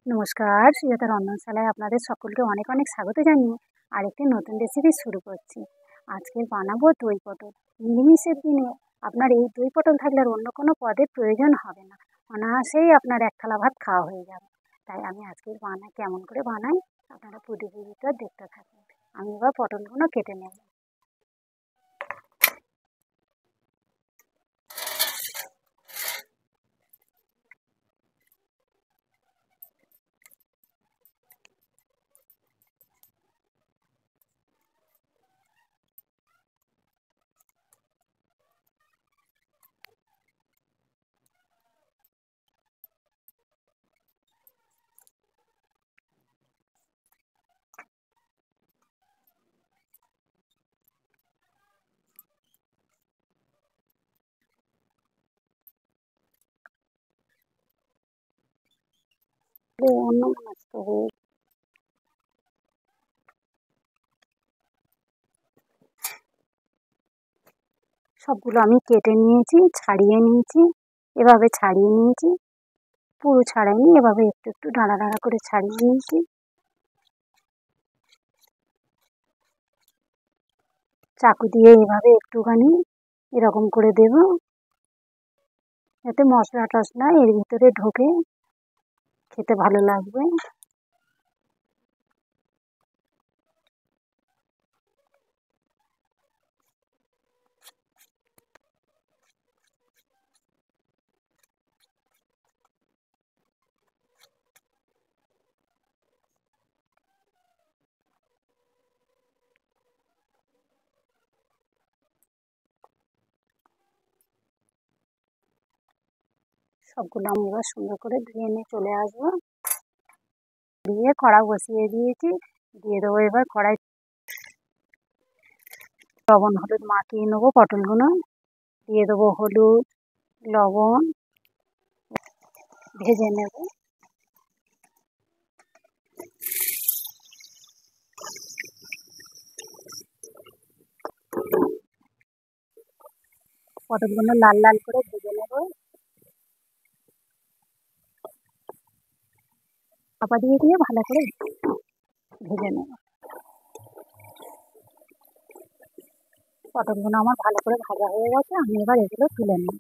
নমস্কার, সুজাতা রন্ধনশালায় আপনাদের সকলকে অনেক অনেক স্বাগত জানিয়ে আরেকটি নতুন রেসিপি শুরু করছি। আজকে বানাবো দই পটল। নিরামিষের দিনে আপনার এই দই পটল থাকলে আর অন্য কোনো পদের প্রয়োজন হবে না, অনায়াসেই আপনার এক থালা ভাত খাওয়া হয়ে যাবে। তাই আমি আজকে কেমন করে বানাই আপনারা পুরো ভিডিওটা দেখতে থাকুন। আমি এবার পটলগুলো কেটে নেব। অন্য মাছ তো সবগুলো আমি কেটে নিয়েছি, ছাড়িয়ে নিয়েছি। এভাবে ছাড়িয়ে নিয়েছি, পুরো ছাড়াইনি, এভাবে একটু একটু ডাঁড়া ডাঁড়া করে ছাড়িয়ে নিয়েছি। চাকু দিয়ে এভাবে একটুখানি এরকম করে দেব, যাতে মশলা টশলা এর ভিতরে ঢোকে, খেতে ভালো লাগবে। সবগুলো আমি এবার সুন্দর করে ধুয়ে নিয়ে চলে আসবো। দিয়ে কড়া বসিয়ে দিয়েছি, দিয়ে দেবো এবার কড়াই লবণ হলুদ মাখিয়ে নেবো পটলগুলো, দিয়ে দেবো হলুদ লবণ, ভেজে নেব। পটলগুলো লাল লাল করে ভেজে নেব। চাপা দিয়ে দিয়ে ভালো করে ভেজে নেব। পটলগুলো আমার ভালো করে ভাজা হয়ে গেছে, আমি এবার এগুলো তুলে নেব।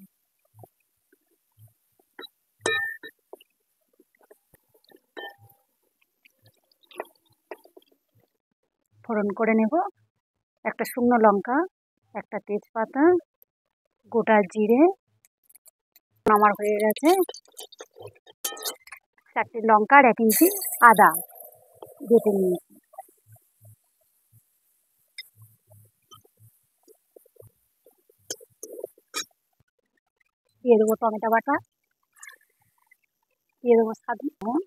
ফোড়ন করে নেব একটা শুকনো লঙ্কা, একটা তেজপাতা, গোটা জিরে। আমার হয়ে গেছে। 4টে লঙ্কা আর 1 ইঞ্চি আদা বেটে নিয়েছি। দিয়ে দেবো টমেটো বাটা, দিয়ে দেবো স্বাদ লবণ,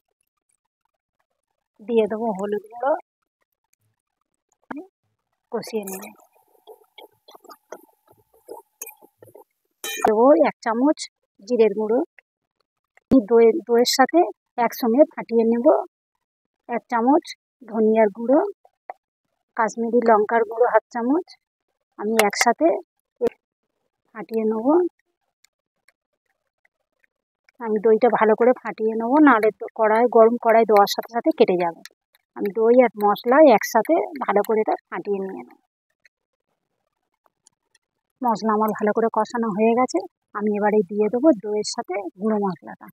দিয়ে দেবো হলুদ গুঁড়ো, কষিয়ে নেব। দেবো 1 চামচ জিরের গুঁড়ো, দইয়ের সাথে একসঙ্গে ফাটিয়ে নেব। 1 চামচ ধনিয়ার গুঁড়ো, কাশ্মীরি লঙ্কার গুঁড়ো 1/2 চামচ, আমি একসাথে ফাটিয়ে নেব। আমি দইটা ভালো করে ফাটিয়ে নেব, নাহলে তো গরম কড়াই দেওয়ার সাথে সাথে কেটে যাবে। আমি দই আর মশলা একসাথে ভালো করে এটা ফাটিয়ে নিয়ে নেব। মশলা আমার ভালো করে কষানো হয়ে গেছে, আমি এবারে দিয়ে দেবো দইয়ের সাথে গুঁড়ো মশলাটা।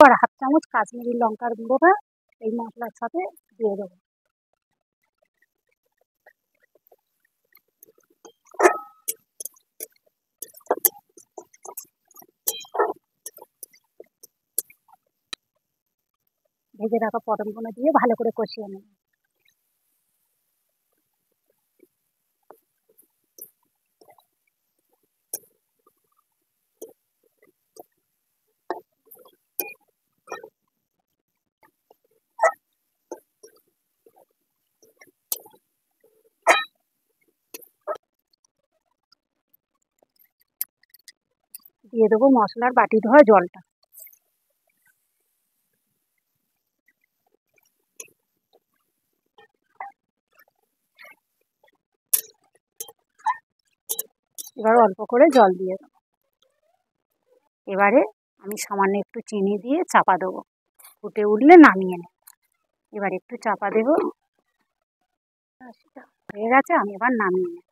আর 1/2 চামচ কাশ্মীরি লঙ্কার গুঁড়োটা এই মশলার সাথে দিয়ে দেবো। ভেজে রাখা পটলগুলো দিয়ে ভালো করে কষিয়ে নেব। দিয়ে দেবো মশলার বাটি ধোয়া জলটা। এবার অল্প করে জল দিয়ে দেবো। এবারে আমি সামান্য একটু চিনি দিয়ে চাপা দেবো, ফুটে উঠলে নামিয়ে নেব। এবার একটু চাপা দেবো, হয়ে গেছে, আমি এবার নামিয়ে নেব।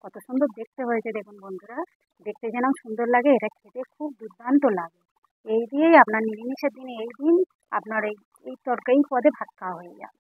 কত সুন্দর দেখতে হয়েছে দেখুন বন্ধুরা, দেখতে যেন সুন্দর লাগে, এটা খেতে খুব দুর্দান্ত লাগে। এই দিয়েই আপনার নিরামিষের দিনে এই দিন আপনার এই তরকারি পদে ভাত খাওয়া হয়ে যাবে।